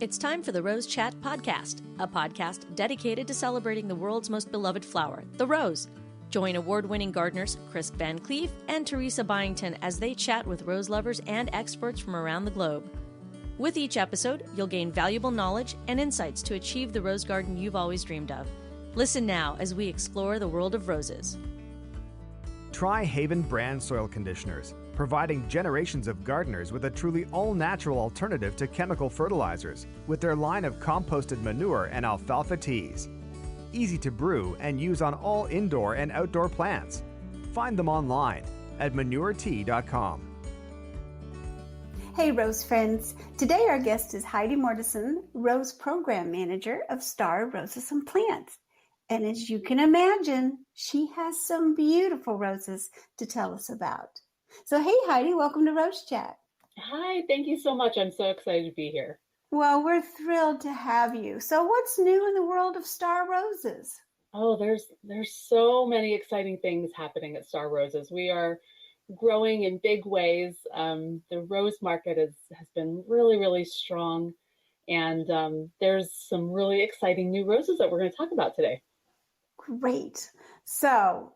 It's time for the Rose Chat Podcast, a podcast dedicated to celebrating the world's most beloved flower, the rose. Join award-winning gardeners Chris VanCleave and Teresa Byington as they chat with rose lovers and experts from around the globe. With each episode, you'll gain valuable knowledge and insights to achieve the rose garden you've always dreamed of. Listen now as we explore the world of roses. Try Haven brand soil conditioners, providing generations of gardeners with a truly all-natural alternative to chemical fertilizers with their line of composted manure and alfalfa teas. Easy to brew and use on all indoor and outdoor plants. Find them online at manuretea.com. Hey Rose friends, today our guest is Heidi Mortensen, Rose Program Manager of Star Roses and Plants. And as you can imagine, she has some beautiful roses to tell us about. So hey Heidi, welcome to Rose Chat. Hi, thank you so much. I'm so excited to be here. Well, we're thrilled to have you. So what's new in the world of Star Roses? Oh, there's so many exciting things happening at Star Roses. We are growing in big ways. The rose market has been really, really strong. And there's some really exciting new roses that we're going to talk about today. Great. So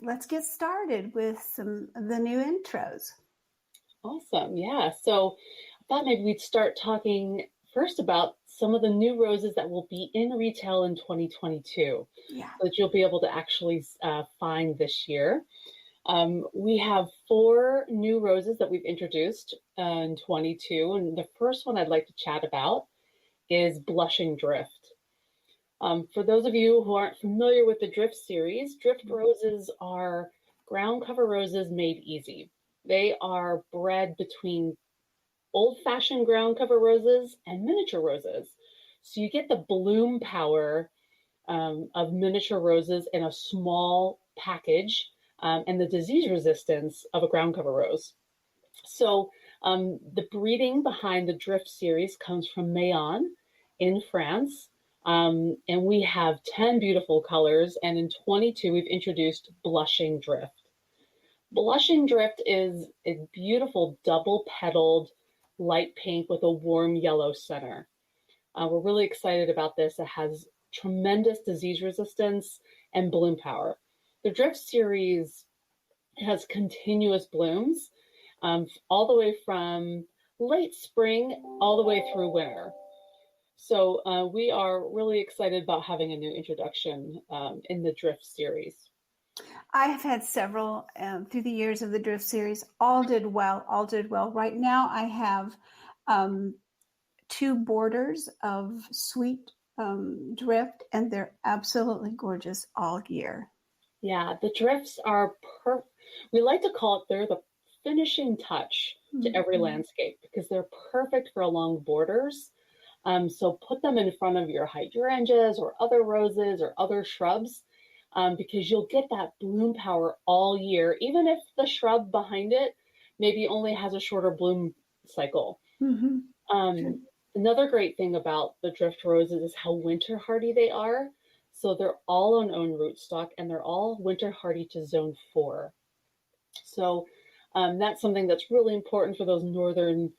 let's get started with some of the new intros. Awesome. Yeah. So I thought maybe we'd start talking first about some of the new roses that will be in retail in 2022. Yeah. So that you'll be able to actually find this year. We have 4 new roses that we've introduced in 22. And the first one I'd like to chat about is Blushing Drift. For those of you who aren't familiar with the Drift series, Drift roses are ground cover roses made easy. They are bred between old-fashioned ground cover roses and miniature roses. So you get the bloom power of miniature roses in a small package and the disease resistance of a ground cover rose. So the breeding behind the Drift series comes from Mayenne in France. And we have 10 beautiful colors, and in 22, we've introduced Blushing Drift. Blushing Drift is a beautiful double-petaled light pink with a warm yellow center. We're really excited about this. It has tremendous disease resistance and bloom power. The Drift series has continuous blooms all the way from late spring all the way through winter. So we are really excited about having a new introduction in the Drift series. I have had several through the years of the Drift series. All did well. Right now I have 2 borders of sweet Drift, and they're absolutely gorgeous all year. Yeah, the Drifts are we like to call it, they're the finishing touch to every landscape because they're perfect for along borders. So put them in front of your hydrangeas or other roses or other shrubs because you'll get that bloom power all year, even if the shrub behind it maybe only has a shorter bloom cycle. Another great thing about the Drift roses is how winter hardy they are. So they're all on own rootstock and they're all winter hardy to zone 4. So that's something that's really important for those northern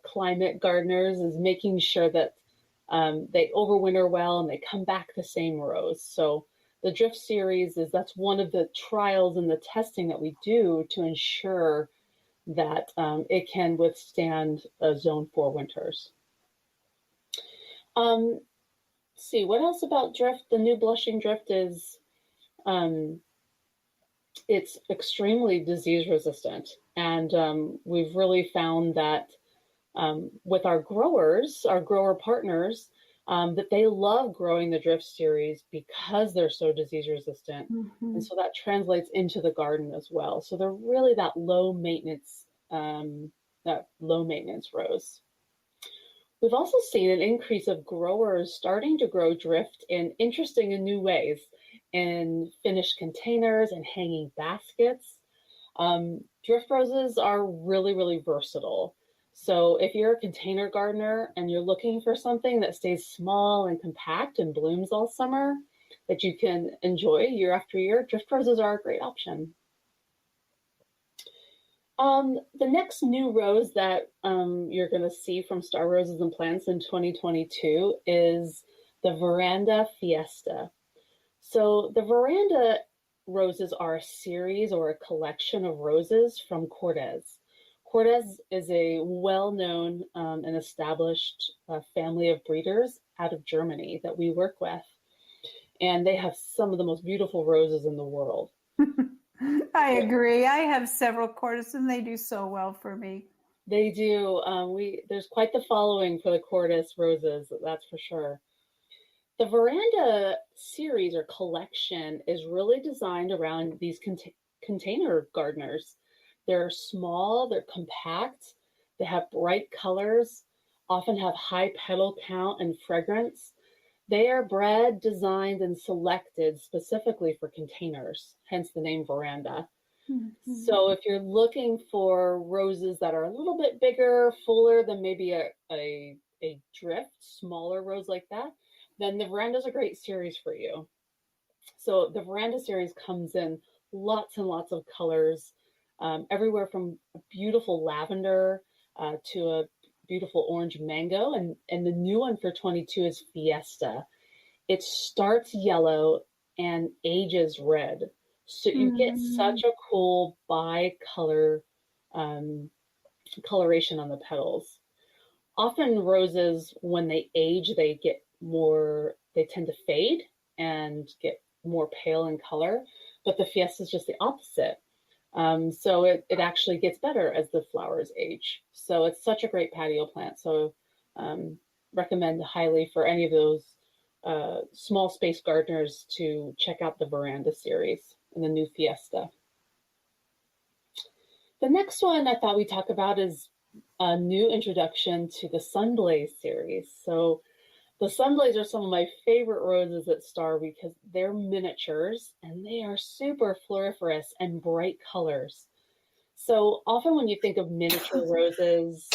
climate gardeners, is making sure that they overwinter well and they come back the same rose. So the Drift series that's one of the trials and the testing that we do to ensure that it can withstand zone 4 winters. See what else about Drift. The new Blushing Drift is it's extremely disease resistant, and we've really found that with our grower partners, that they love growing the Drift series because they're so disease resistant. And so that translates into the garden as well. So they're really that low maintenance rose. We've also seen an increase of growers starting to grow Drift in interesting and new ways in finished containers and hanging baskets. Drift roses are really, really versatile. So if you're a container gardener and you're looking for something that stays small and compact and blooms all summer that you can enjoy year after year, Drift roses are a great option. The next new rose that you're going to see from Star Roses and Plants in 2022 is the Veranda Fiesta. So the Veranda roses are a series or a collection of roses from Cortez. Cortez is a well-known and established family of breeders out of Germany that we work with. And they have some of the most beautiful roses in the world. I agree. I have several Cortez and they do so well for me. They do. There's quite the following for the Cortez roses, that's for sure. The Veranda series or collection is really designed around these container gardeners. They're small, they're compact, they have bright colors, often have high petal count and fragrance. They are bred, designed, and selected specifically for containers, hence the name Veranda. Mm-hmm. So if you're looking for roses that are a little bit bigger, fuller than maybe a drift, smaller rose like that, then the Veranda is a great series for you. So the Veranda series comes in lots and lots of colors, everywhere from a beautiful lavender to a beautiful orange mango. And the new one for 22 is Fiesta. It starts yellow and ages red. So you get such a cool bi-color coloration on the petals. Often roses, when they age, they tend to fade and get more pale in color, but the Fiesta is just the opposite. So it actually gets better as the flowers age. So it's such a great patio plant. So recommend highly for any of those small space gardeners to check out the Veranda series and the new Fiesta. The next one I thought we'd talk about is a new introduction to the SUNBLAZE series. So the SUNBLAZE are some of my favorite roses at Star because they're miniatures and they are super floriferous and bright colors. So often when you think of miniature roses,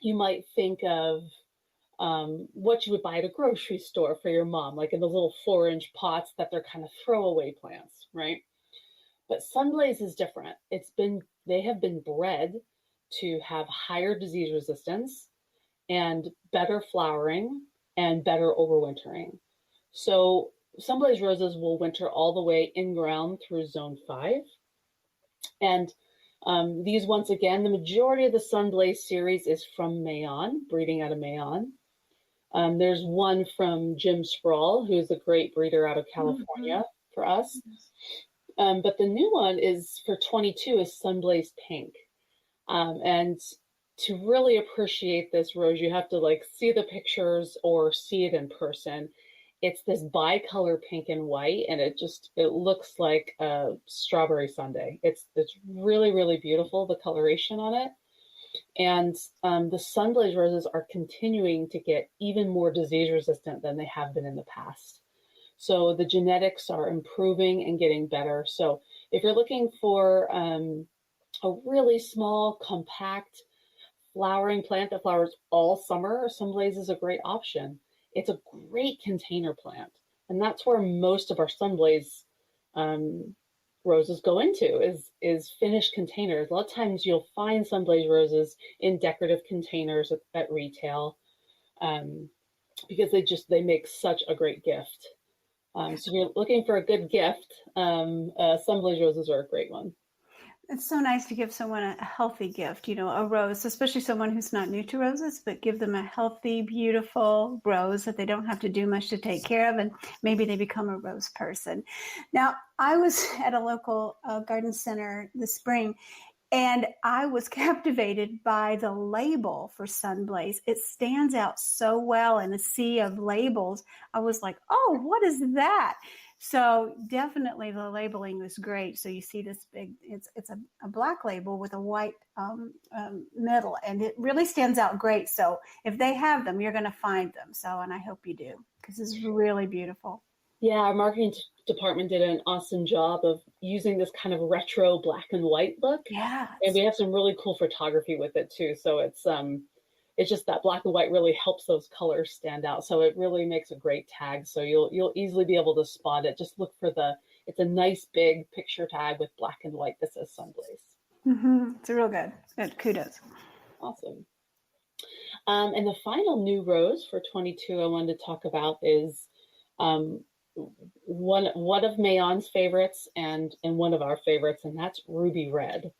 you might think of what you would buy at a grocery store for your mom, like in the little 4-inch pots that they're kind of throwaway plants, right? But SUNBLAZE is different. They have been bred to have higher disease resistance and better flowering and better overwintering. So SUNBLAZE roses will winter all the way in ground through zone 5. And these, once again, the majority of the SUNBLAZE series is from Mayon, breeding out of Mayon. There's one from Jim Sproul, who's a great breeder out of California for us. But the new one is for 22 is SUNBLAZE Pink. And to really appreciate this rose, you have to see the pictures or see it in person. It's this bicolor pink and white, and it looks like a strawberry sundae. It's really, really beautiful, the coloration on it. And the SUNBLAZE roses are continuing to get even more disease resistant than they have been in the past. So the genetics are improving and getting better. So if you're looking for a really small, compact, flowering plant that flowers all summer, SUNBLAZE is a great option. It's a great container plant, and that's where most of our SUNBLAZE roses go into is finished containers. A lot of times you'll find SUNBLAZE roses in decorative containers at retail because they make such a great gift. So if you're looking for a good gift, SUNBLAZE roses are a great one. It's so nice to give someone a healthy gift, a rose, especially someone who's not new to roses, but give them a healthy, beautiful rose that they don't have to do much to take care of, and maybe they become a rose person. Now, I was at a local garden center this spring, and I was captivated by the label for SUNBLAZE. It stands out so well in a sea of labels. I was like, oh, what is that? So definitely the labeling is great. So you see this big, it's a black label with a white middle, and it really stands out great. So if they have them, you're going to find them. So, and I hope you do, because it's really beautiful. Yeah, our marketing department did an awesome job of using this kind of retro black and white look. Yeah. And we have some really cool photography with it too. So it's just that black and white really helps those colors stand out. So it really makes a great tag. So you'll easily be able to spot it. Just look for it's a nice big picture tag with black and white that says SUNBLAZE. It's real good. Good. Kudos. Awesome. And the final new rose for 22 I wanted to talk about is one of Mayon's favorites and one of our favorites, and that's ruby red.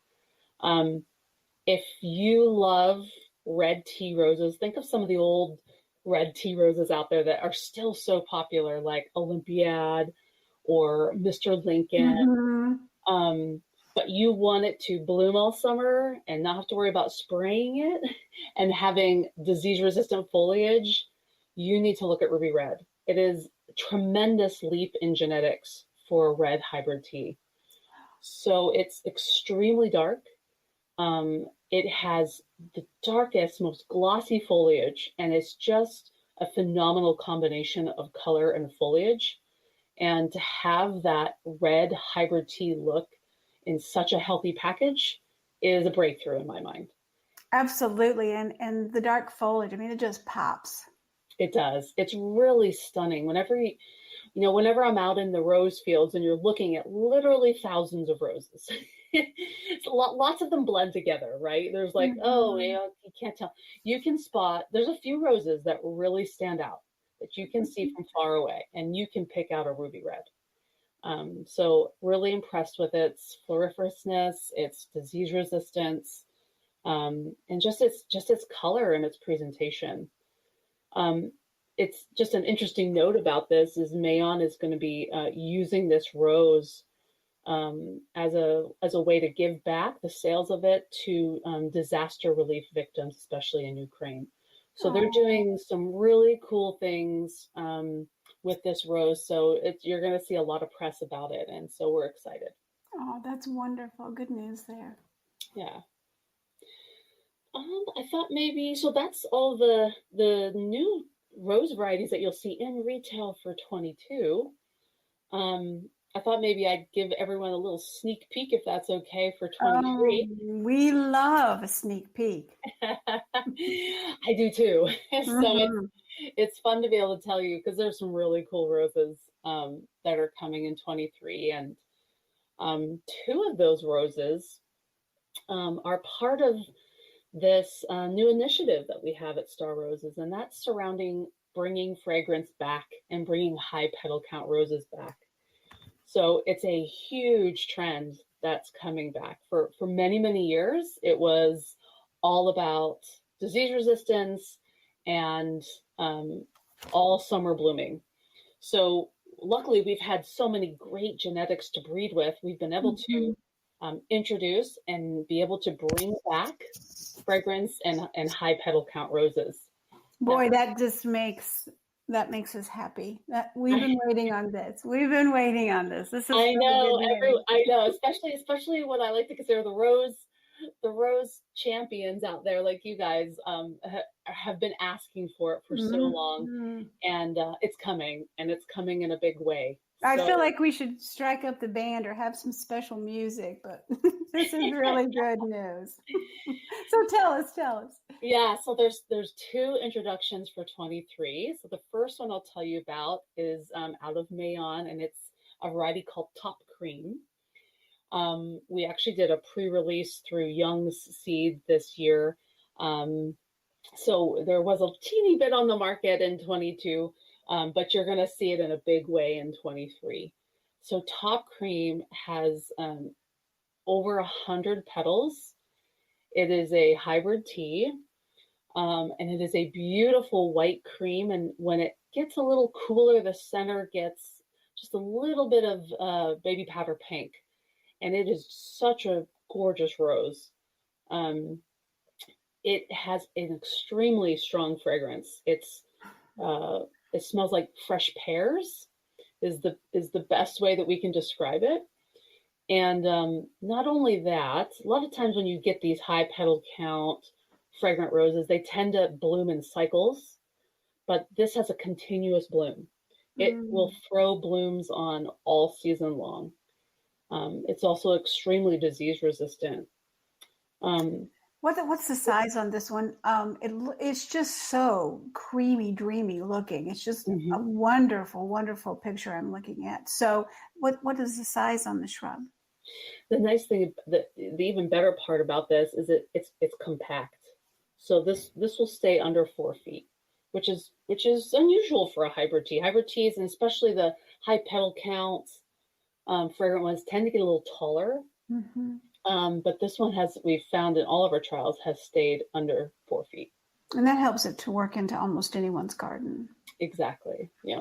If you love red tea roses, think of some of the old red tea roses out there that are still so popular, like Olympiad or Mr. Lincoln. But you want it to bloom all summer and not have to worry about spraying it and having disease-resistant foliage, you need to look at ruby red. It is a tremendous leap in genetics for red hybrid tea. So it's extremely dark. It has the darkest, most glossy foliage, and it's just a phenomenal combination of color and foliage. And to have that red hybrid tea look in such a healthy package is a breakthrough in my mind. Absolutely. And the dark foliage, I mean, it just pops. It does. It's really stunning. Whenever I'm out in the rose fields and you're looking at literally thousands of roses, lots of them blend together, right? There's like, you can't tell. You can spot, there's a few roses that really stand out that you can see from far away, and you can pick out a ruby red. So really impressed with its floriferousness, its disease resistance, and just its color and its presentation. It's just an interesting note about this is Mayon is going to be using this rose as a way to give back the sales of it to disaster relief victims, especially in Ukraine. So they're doing some really cool things with this rose. So you're going to see a lot of press about it. And so we're excited. Oh, that's wonderful. Good news there. Yeah. I thought maybe, so that's all the new rose varieties that you'll see in retail for 22. I thought maybe I'd give everyone a little sneak peek, if that's okay, for 23. We love a sneak peek. I do too. So it's fun to be able to tell you, because there's some really cool roses that are coming in 23. And two of those roses are part of this new initiative that we have at Star Roses, and that's surrounding bringing fragrance back and bringing high petal count roses back. So it's a huge trend that's coming back. For many, many years, it was all about disease resistance and all summer blooming. So luckily, we've had so many great genetics to breed with. We've been able to introduce and be able to bring back fragrance and high petal count roses. Boy, that makes us happy. That we've been waiting on this. We've been waiting on this. This is I know, I know, especially what I like to consider the rose champions out there, like you guys have been asking for it for so long, and it's coming in a big way. I feel like we should strike up the band or have some special music, but this is really good news. So tell us. Yeah, so there's two introductions for 23. So the first one I'll tell you about is out of Mayon, and it's a variety called Top Cream. We actually did a pre-release through Young's Seed this year. So there was a teeny bit on the market in 22. But you're going to see it in a big way in 23. So Top Cream has over 100 petals. It is a hybrid tea, and it is a beautiful white cream. And when it gets a little cooler, the center gets just a little bit of baby powder pink. And it is such a gorgeous rose. It has an extremely strong fragrance. It smells like fresh pears is the best way that we can describe it. And not only that, a lot of times when you get these high petal count fragrant roses, they tend to bloom in cycles, but this has a continuous bloom. It will throw blooms on all season long. It's also extremely disease resistant. What's the size on this one? It's just so creamy, dreamy looking. It's just a wonderful, wonderful picture I'm looking at. So what is the size on the shrub? The nice thing, the even better part about this is it's compact. So this will stay under 4 feet, which is unusual for a hybrid tea. Hybrid teas, and especially the high petal counts, fragrant ones, tend to get a little taller. But this one we've found in all of our trials, has stayed under 4 feet. And that helps it to work into almost anyone's garden. Exactly. Yeah.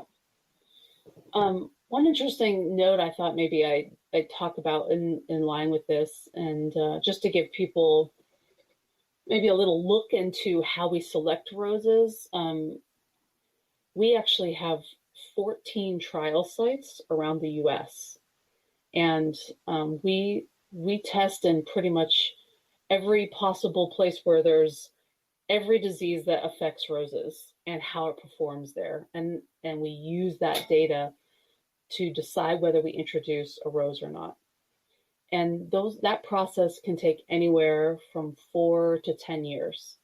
One interesting note I thought maybe I'd talk about in line with this, and just to give people maybe a little look into how we select roses. We actually have 14 trial sites around the US, and we test in pretty much every possible place where there's every disease that affects roses and how it performs there. And we use that data to decide whether we introduce a rose or not. And that process can take anywhere from 4 to 10 years,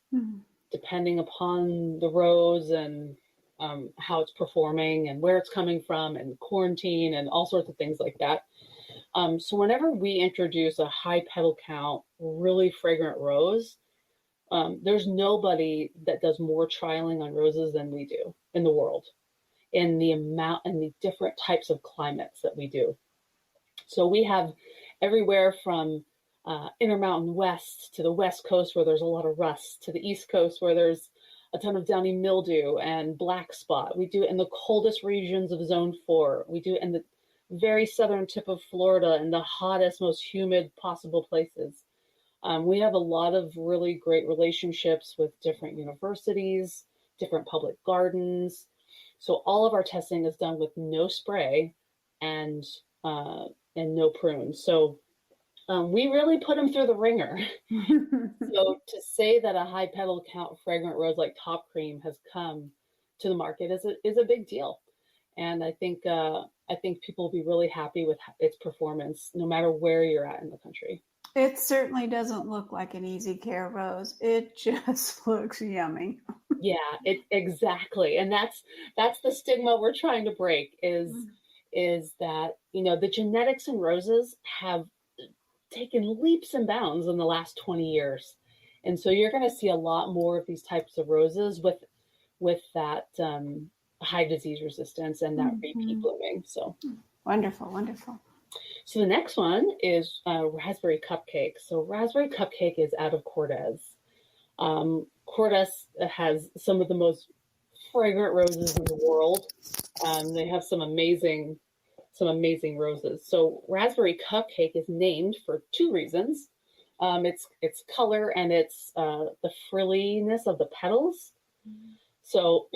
depending upon the rose and how it's performing and where it's coming from and quarantine and all sorts of things like that. So whenever we introduce a high petal count, really fragrant rose, there's nobody that does more trialing on roses than we do in the world, in the amount and the different types of climates that we do. So we have everywhere from Intermountain West to the West Coast, where there's a lot of rust, to the East Coast, where there's a ton of downy mildew and black spot. We do it in the coldest regions of Zone 4. We do it in the very southern tip of Florida, in the hottest, most humid possible places. We have a lot of really great relationships with different universities, different public gardens. So all of our testing is done with no spray and no prunes. So we really put them through the ringer. So to say that a high petal count fragrant rose like Top Cream has come to the market is a big deal. And I think people will be really happy with its performance, no matter where you're at in the country. It certainly doesn't look like an easy care rose. It just looks yummy. Yeah, exactly. And that's the stigma we're trying to break is that, the genetics in roses have taken leaps and bounds in the last 20 years. And so you're going to see a lot more of these types of roses with that high disease resistance and that repeat blooming. So wonderful, wonderful. So the next one is Raspberry CUPCAKE. So Raspberry CUPCAKE is out of Cortez. Cortez has some of the most fragrant roses in the world. They have some amazing roses. So Raspberry CUPCAKE is named for 2 reasons. Its color and its the frilliness of the petals. So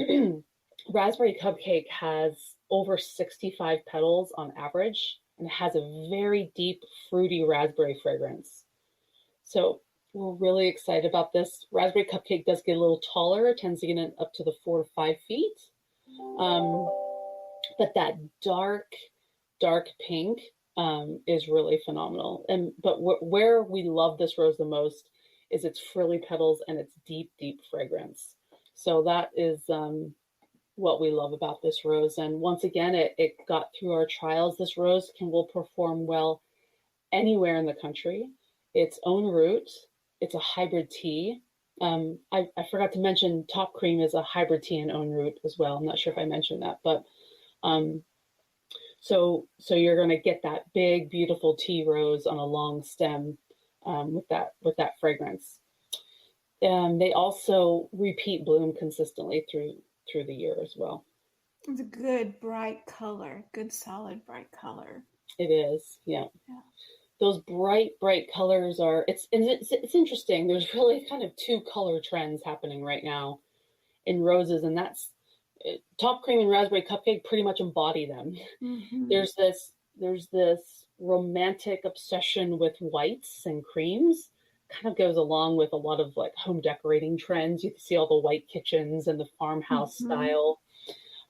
Raspberry CUPCAKE has over 65 petals on average, and it has a very deep, fruity raspberry fragrance. So we're really excited about this. Raspberry CUPCAKE does get a little taller. It tends to get up to the 4 to 5 feet. But that dark pink is really phenomenal. But where we love this rose the most is its frilly petals and its deep, deep fragrance. So that is what we love about this rose. And once again, it got through our trials. This rose will perform well anywhere in the country. Its own root. It's a hybrid tea. I forgot to mention Top Cream is a hybrid tea and own root as well. I'm not sure if I mentioned that, but so you're going to get that big, beautiful tea rose on a long stem with that fragrance. They also repeat bloom consistently through the year as well. It's a good bright color, good solid bright color. It is, yeah. Those bright colors are. It's interesting. There's really kind of 2 color trends happening right now in roses, and that's Top Cream and Raspberry CUPCAKE pretty much embody them. There's this romantic obsession with whites and creams. Kind of goes along with a lot of like home decorating trends. You can see all the white kitchens and the farmhouse style.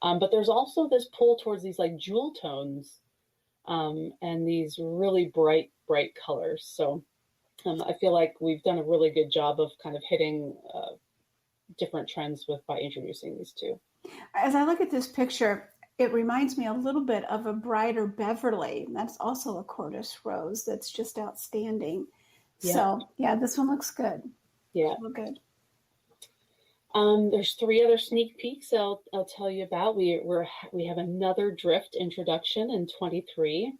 But there's also this pull towards these like jewel tones and these really bright colors. So I feel like we've done a really good job of kind of hitting different trends by introducing these 2. As I look at this picture, It reminds me a little bit of a brighter Beverly. That's also a Cordes rose that's just outstanding. Yeah. So yeah, this one looks good. Yeah. Real good. There's 3 other sneak peeks I'll tell you about. We have another drift introduction in 23.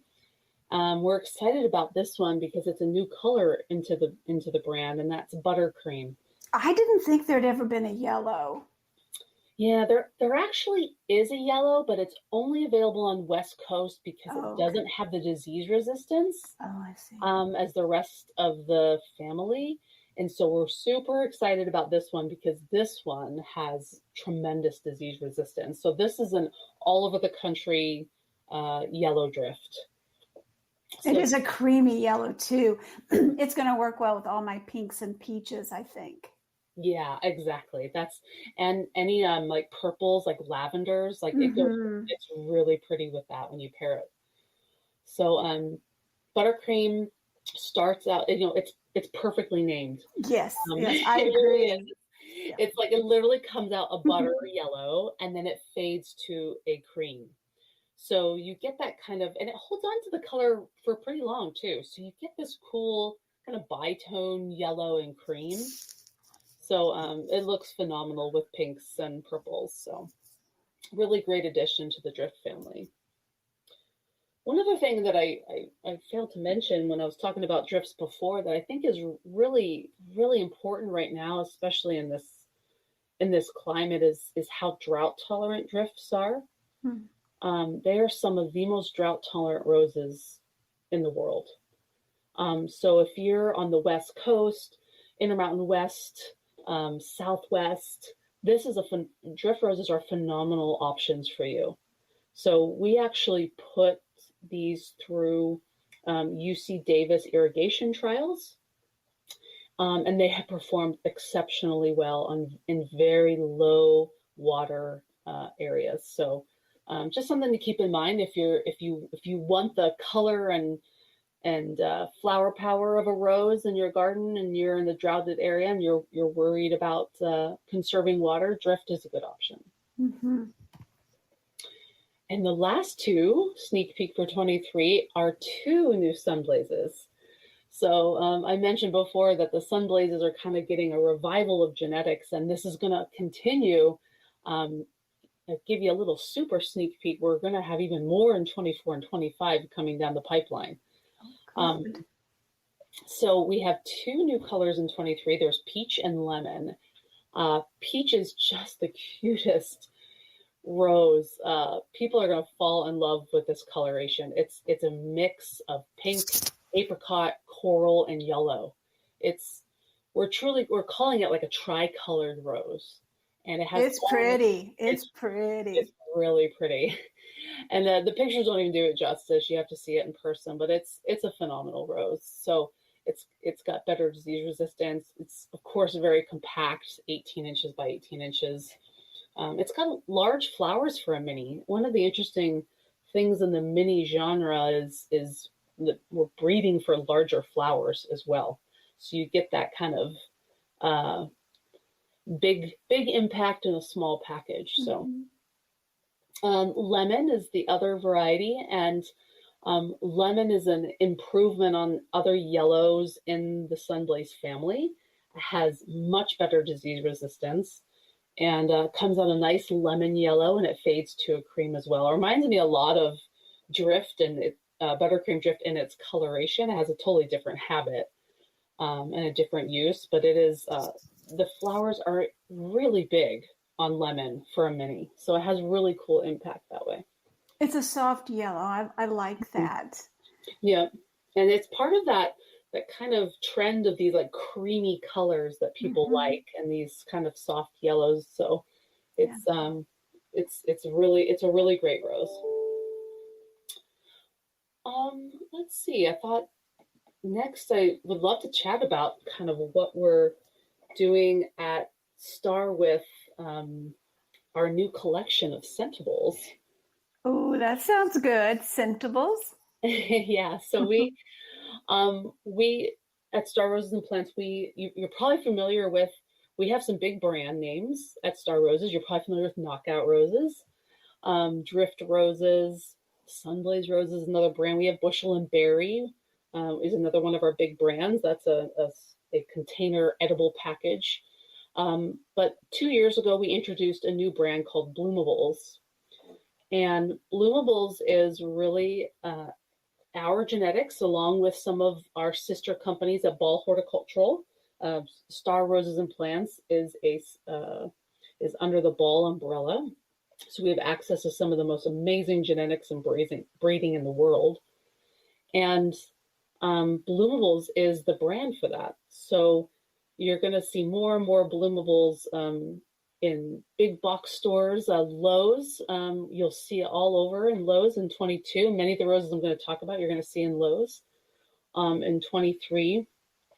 We're excited about this one because it's a new color into the brand, and that's Buttercream. I didn't think there'd ever been a yellow. Yeah, there actually is a yellow, but it's only available on West Coast because it doesn't have the disease resistance I see. As the rest of the family. And so we're super excited about this one because this one has tremendous disease resistance. So this is an all over the country yellow drift. So, it is a creamy yellow too. It's going to work well with all my pinks and peaches, I think. Yeah, exactly. And any like purples, like lavenders, like it's really pretty with that when you pair it. So Buttercream starts out, it's perfectly named. Yes, yes, I agree. Yeah. It's like it literally comes out a butter yellow and then it fades to a cream. So you get that kind of, and it holds on to the color for pretty long too. So you get this cool kind of bitone yellow and cream. So it looks phenomenal with pinks and purples. So really great addition to the drift family. One other thing that I failed to mention when I was talking about drifts before that I think is really, really important right now, especially in this climate, is how drought tolerant drifts are. They are some of the most drought tolerant roses in the world. So if you're on the West Coast, Intermountain West, Southwest, drift roses are phenomenal options for you. So we actually put these through UC Davis irrigation trials, and they have performed exceptionally well in very low water areas. So just something to keep in mind if you want the color and flower power of a rose in your garden and you're in the droughted area and you're worried about conserving water, drift is a good option. And the last 2 sneak peek for 23 are 2 new SUNBLAZEs. So I mentioned before that the SUNBLAZEs are kind of getting a revival of genetics, and this is going to continue. I'll give you a little super sneak peek. We're going to have even more in 24 and 25 coming down the pipeline. So we have 2 new colors in 23. There's peach and lemon. Peach is just the cutest rose. People are going to fall in love with this coloration. It's a mix of pink, apricot, coral, and yellow. We're calling it like a tri-colored rose, and it has. It's pretty. It's pretty. It's really pretty, and the pictures don't even do it justice. You have to see it in person, but it's a phenomenal rose. So it's got better disease resistance. It's of course very compact, 18 inches by 18 inches. It's got large flowers for a mini. One of the interesting things in the mini genre is that we're breeding for larger flowers as well. So you get that kind of big impact in a small package. So lemon is the other variety, and lemon is an improvement on other yellows in the SUNBLAZE family. It has much better disease resistance. And comes out a nice lemon yellow, and it fades to a cream as well. It reminds me a lot of drift and buttercream drift in its coloration. It has a totally different habit and a different use, but it is the flowers are really big on lemon for a mini, so it has really cool impact that way. It's a soft yellow. I like that. Yeah, and it's part of that kind of trend of these like creamy colors that people like, and these kind of soft yellows. So it's a really great rose. Let's see. I thought next I would love to chat about kind of what we're doing at Star with our new collection of scentables. Oh, that sounds good. Scentables. Yeah. So we at Star Roses and Plants, you're probably familiar with, we have some big brand names at Star Roses. You're probably familiar with Knockout Roses. Drift roses, SUNBLAZE roses, another brand. We have Bushel and Berry is another one of our big brands. That's a container edible package. But 2 years ago, we introduced a new brand called Bloomables. And Bloomables is really our genetics, along with some of our sister companies at Ball Horticultural. Star Roses and Plants is under the Ball umbrella. So we have access to some of the most amazing genetics and breeding in the world. And Bloomables is the brand for that. So you're going to see more and more Bloomables in big box stores. Lowe's, you'll see it all over in Lowe's in 22. Many of the roses I'm going to talk about, you're going to see in Lowe's in 23.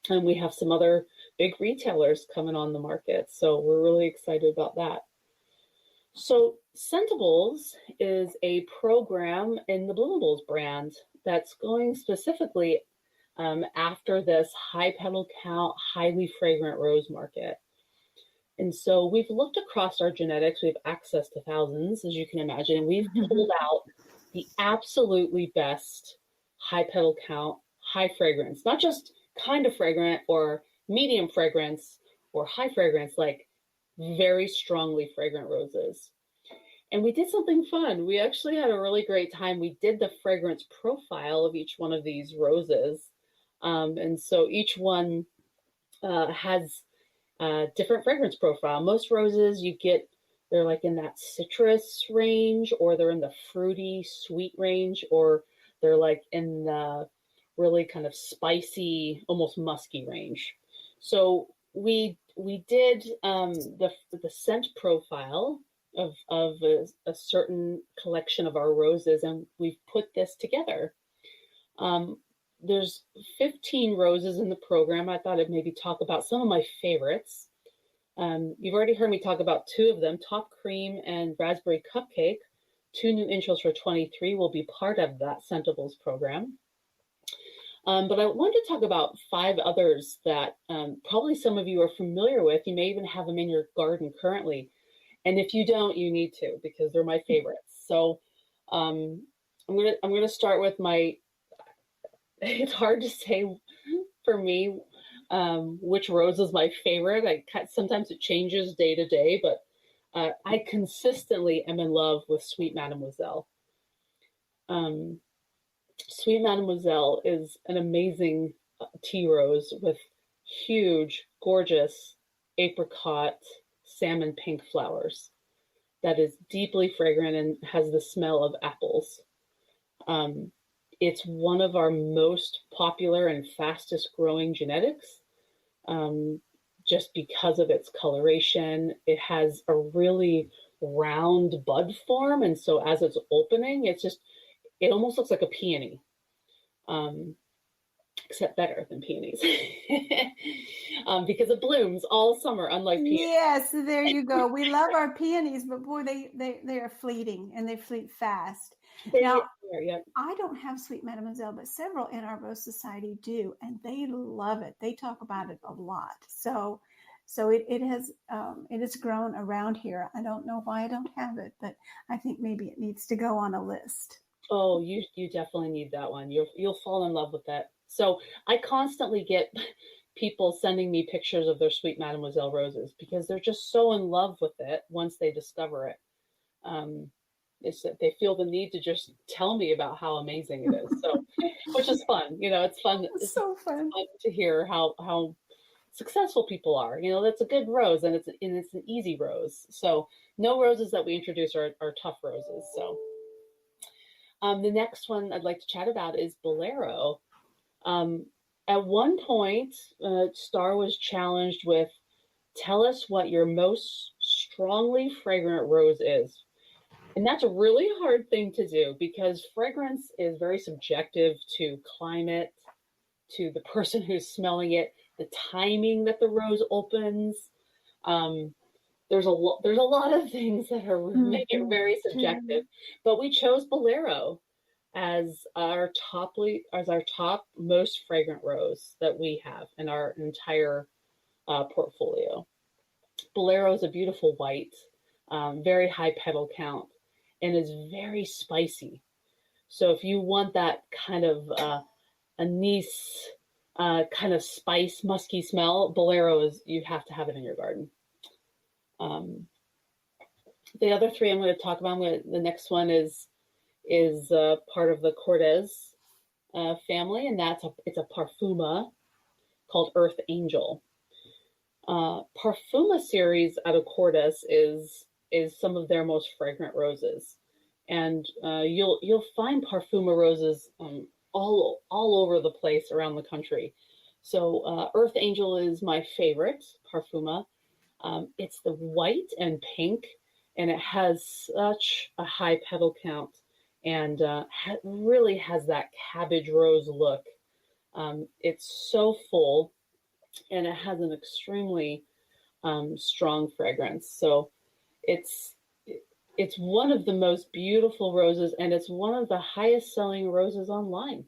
And we have some other big retailers coming on the market. So we're really excited about that. So Scentables is a program in the Bloomables brand that's going specifically after this high petal count, highly fragrant rose market. And so we've looked across our genetics. We have access to thousands, as you can imagine, and we've pulled out the absolutely best high petal count, high fragrance, not just kind of fragrant or medium fragrance or high fragrance, like very strongly fragrant roses. And we did something fun. We actually had a really great time. We did the fragrance profile of each one of these roses. And so each one has a different fragrance profile. Most roses they're like in that citrus range, or they're in the fruity sweet range, or they're like in the really kind of spicy, almost musky range. So we did the scent profile of a certain collection of our roses, and we've put this together. There's 15 roses in the program. I thought I'd maybe talk about some of my favorites. You've already heard me talk about two of them, Top Cream and Raspberry Cupcake. 2 new intros for 23 will be part of that Scentables program. But I wanted to talk about 5 others that probably some of you are familiar with. You may even have them in your garden currently. And if you don't, you need to, because they're my favorites. So I'm gonna start with it's hard to say for me which rose is my favorite. Sometimes it changes day to day, but I consistently am in love with Sweet Mademoiselle. Sweet Mademoiselle is an amazing tea rose with huge, gorgeous apricot, salmon pink flowers that is deeply fragrant and has the smell of apples. It's one of our most popular and fastest growing genetics, just because of its coloration. It has a really round bud form, and so as it's opening, it almost looks like a peony, except better than peonies, because it blooms all summer, unlike peonies. Yes, there you go. We love our peonies, but boy, they are fleeting, and they fleet fast. Now, I don't have Sweet Mademoiselle, but several in our Rose Society do, and they love it. They talk about it a lot. So it has grown around here. I don't know why I don't have it, but I think maybe it needs to go on a list. Oh, you definitely need that one. You'll fall in love with that. So I constantly get people sending me pictures of their Sweet Mademoiselle roses because they're just so in love with it once they discover it. It's that they feel the need to just tell me about how amazing it is. So, which is fun. It's fun. It's so fun to hear how successful people are. That's a good rose, and it's an easy rose. So no roses that we introduce are tough roses. So the next one I'd like to chat about is Bolero. At one point, Star was challenged with, tell us what your most strongly fragrant rose is. And that's a really hard thing to do because fragrance is very subjective to climate, to the person who's smelling it, the timing that the rose opens. There's a lot of things that make it very subjective. But we chose Bolero as our top most fragrant rose that we have in our entire portfolio. Bolero is a beautiful white, very high petal count. and is very spicy. So if you want that kind of anise kind of spice, musky smell, Bolero you have to have it in your garden. The other three I'm going to talk about, the next one is part of the Cortez family, and it's a parfuma called Earth Angel. Parfuma series out of Cortez is some of their most fragrant roses, and you'll find Parfuma roses all over the place around the country. So Earth Angel is my favorite Parfuma. It's the white and pink, and it has such a high petal count, and really has that cabbage rose look. It's so full, and it has an extremely strong fragrance. So it's one of the most beautiful roses, and it's one of the highest selling roses online.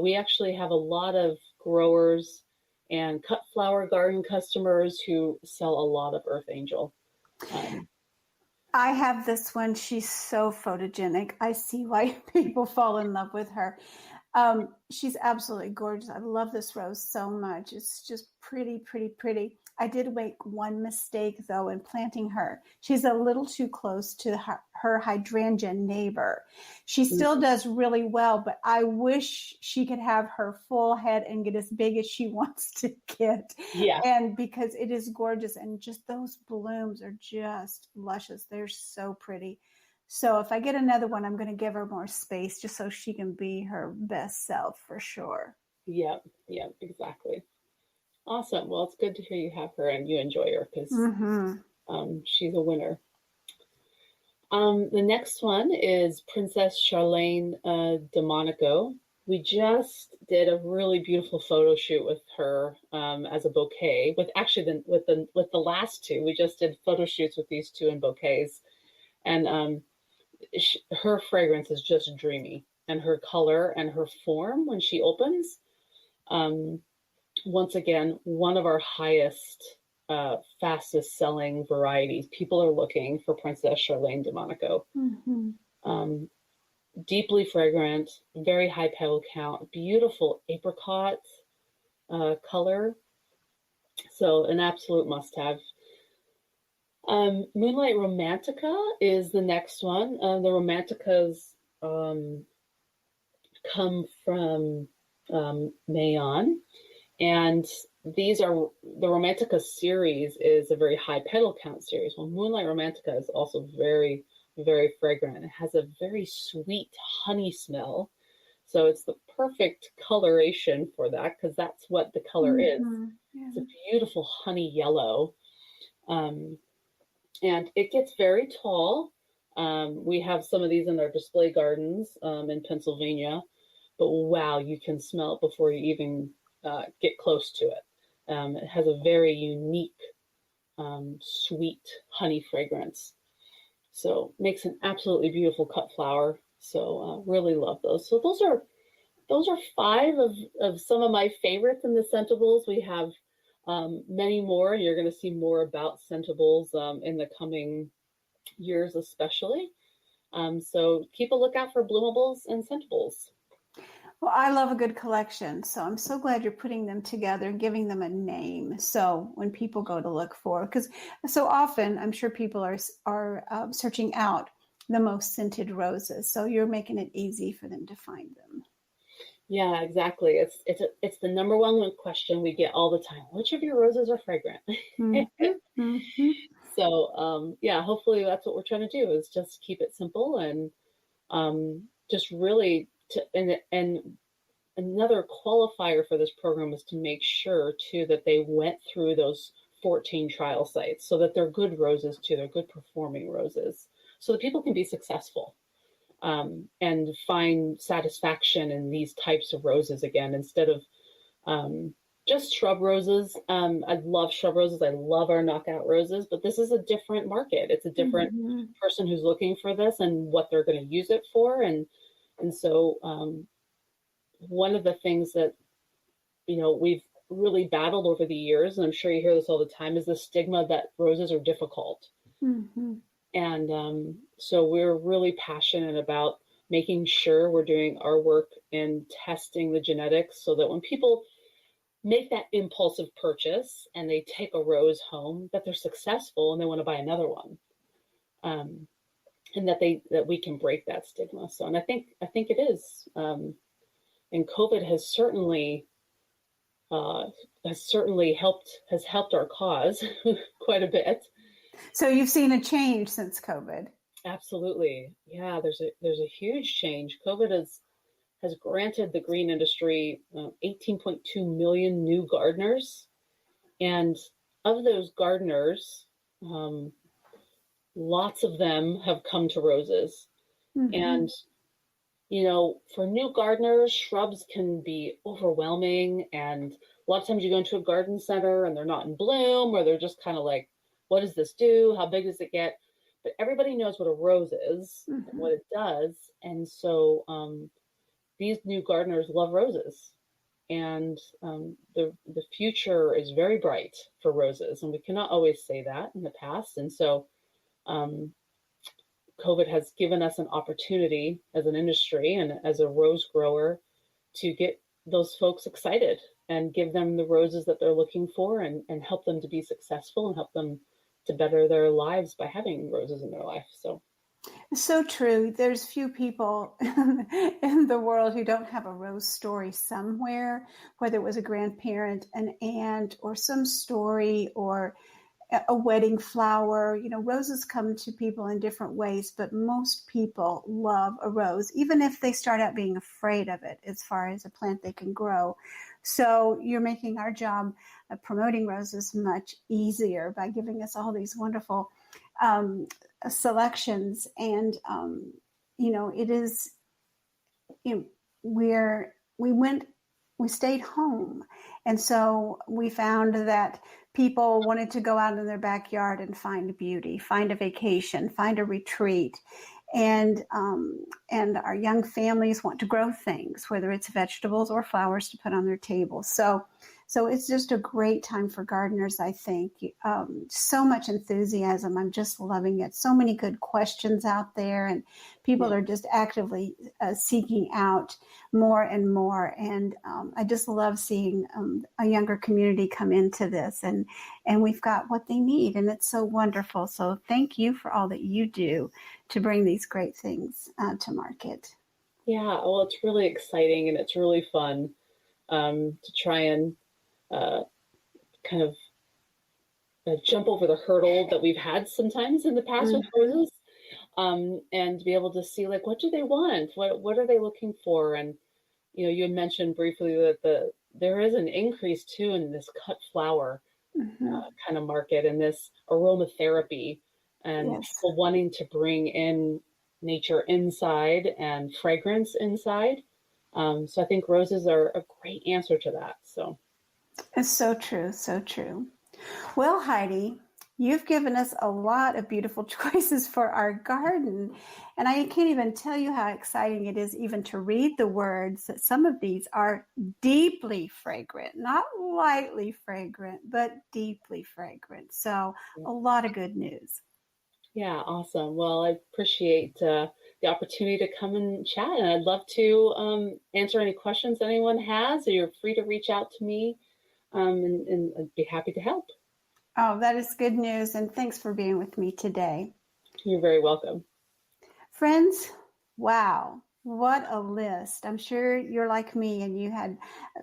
We actually have a lot of growers and cut flower garden customers who sell a lot of Earth Angel. I have this one. She's so photogenic. I see why people fall in love with her. She's absolutely gorgeous. I love this rose so much. It's just pretty, pretty, pretty. I did make one mistake, though, in planting her. She's a little too close to her hydrangea neighbor. She still does really well, but I wish she could have her full head and get as big as she wants to get. Yeah. And because it is gorgeous, and just those blooms are just luscious. They're so pretty. So if I get another one, I'm going to give her more space just so she can be her best self for sure. Yeah, exactly. Awesome. Well, it's good to hear you have her and you enjoy her, because she's a winner. The next one is Princess Charlene de Monaco. We just did a really beautiful photo shoot with her as a bouquet. With the last two, we just did photo shoots with these two in bouquets, and her fragrance is just dreamy, and her color and her form when she opens. Once again, one of our highest, fastest selling varieties. People are looking for Princess Charlene de Monaco. Deeply fragrant, very high petal count, beautiful apricot color. So an absolute must-have. Moonlight Romantica is the next one. The Romanticas come from Mayon. And these are, the Romantica series is a very high petal count series. Well, Moonlight Romantica is also very, very fragrant. It has a very sweet honey smell. So it's the perfect coloration for that, because that's what the color is. Yeah. It's a beautiful honey yellow. And it gets very tall. We have some of these in our display gardens in Pennsylvania. But wow, you can smell it before you even get close to it. It has a very unique, sweet honey fragrance. So makes an absolutely beautiful cut flower. So really love those. So those are 5 of some of my favorites in the scentables. We have many more. You're going to see more about scentables in the coming years, especially. So keep a lookout for bloomables and scentables. Well, I love a good collection, so I'm so glad you're putting them together and giving them a name. So when people go to look for, because so often I'm sure people are searching out the most scented roses, so you're making it easy for them to find them. Yeah, exactly. It's the number one question we get all the time. Which of your roses are fragrant? So hopefully that's what we're trying to do, is just keep it simple and just really. And another qualifier for this program is to make sure too that they went through those 14 trial sites, so that they're good roses too. They're good performing roses, so that people can be successful and find satisfaction in these types of roses again, instead of just shrub roses. I love shrub roses. I love our knockout roses, but this is a different market. It's a different person who's looking for this and what they're going to use it for. And so one of the things that, we've really battled over the years, and I'm sure you hear this all the time, is the stigma that roses are difficult. And so we're really passionate about making sure we're doing our work in testing the genetics so that when people make that impulsive purchase and they take a rose home, that they're successful and they want to buy another one. And that we can break that stigma. So, and I think it is. And COVID has certainly helped our cause quite a bit. So you've seen a change since COVID. Absolutely. Yeah, there's a huge change. COVID has granted the green industry 18.2 million new gardeners. And of those gardeners, lots of them have come to roses. Mm-hmm. And, for new gardeners, shrubs can be overwhelming. And a lot of times you go into a garden center and they're not in bloom, or they're just kind of like, what does this do? How big does it get? But everybody knows what a rose is, mm-hmm. and what it does. And so these new gardeners love roses. And the future is very bright for roses. And we cannot always say that in the past. And so COVID has given us an opportunity as an industry and as a rose grower to get those folks excited and give them the roses that they're looking for, and help them to be successful and help them to better their lives by having roses in their life. So true. There's few people in the world who don't have a rose story somewhere, whether it was a grandparent, an aunt, or some story, or a wedding flower. Roses come to people in different ways, but most people love a rose, even if they start out being afraid of it as far as a plant they can grow. So you're making our job of promoting roses much easier by giving us all these wonderful selections. And, it is, we stayed home. And so we found that people wanted to go out in their backyard and find beauty, find a vacation, find a retreat. And our young families want to grow things, whether it's vegetables or flowers to put on their table. So it's just a great time for gardeners, I think. So much enthusiasm. I'm just loving it. So many good questions out there, and people are just actively seeking out more and more. And I just love seeing a younger community come into this, and we've got what they need, and it's so wonderful. So thank you for all that you do to bring these great things to market. Yeah, well, it's really exciting, and it's really fun to try and kind of jump over the hurdle that we've had sometimes in the past with roses, and be able to see, like, what do they want? What are they looking for? And, you had mentioned briefly that there is an increase too in this cut flower kind of market, and this aromatherapy, and people wanting to bring in nature inside and fragrance inside. So I think roses are a great answer to that. So. It's so true, so true. Well, Heidi, you've given us a lot of beautiful choices for our garden, and I can't even tell you how exciting it is even to read the words that some of these are deeply fragrant, not lightly fragrant, but deeply fragrant. So a lot of good news. Yeah, awesome. Well, I appreciate the opportunity to come and chat, and I'd love to answer any questions anyone has. So you're free to reach out to me. And I'd be happy to help. Oh, that is good news. And thanks for being with me today. You're very welcome. Friends, wow, what a list. I'm sure you're like me and you had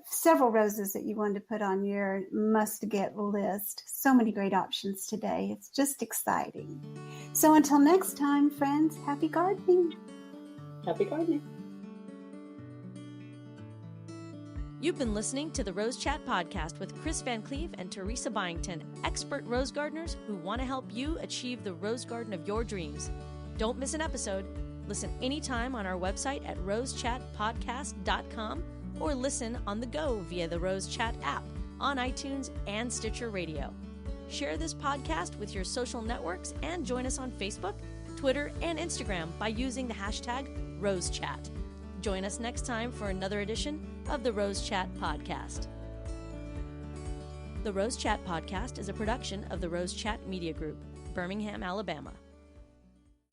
several roses that you wanted to put on your must-get list. So many great options today. It's just exciting. So until next time, friends, happy gardening. Happy gardening. You've been listening to the Rose Chat podcast with Chris VanCleave and Teresa Byington, expert rose gardeners who want to help you achieve the rose garden of your dreams. Don't miss an episode. Listen anytime on our website at rosechatpodcast.com, or listen on the go via the Rose Chat app on iTunes and Stitcher Radio. Share this podcast with your social networks and join us on Facebook, Twitter, and Instagram by using the hashtag RoseChat. Join us next time for another edition of the Rose Chat podcast. The Rose Chat podcast is a production of the Rose Chat Media Group, Birmingham, Alabama.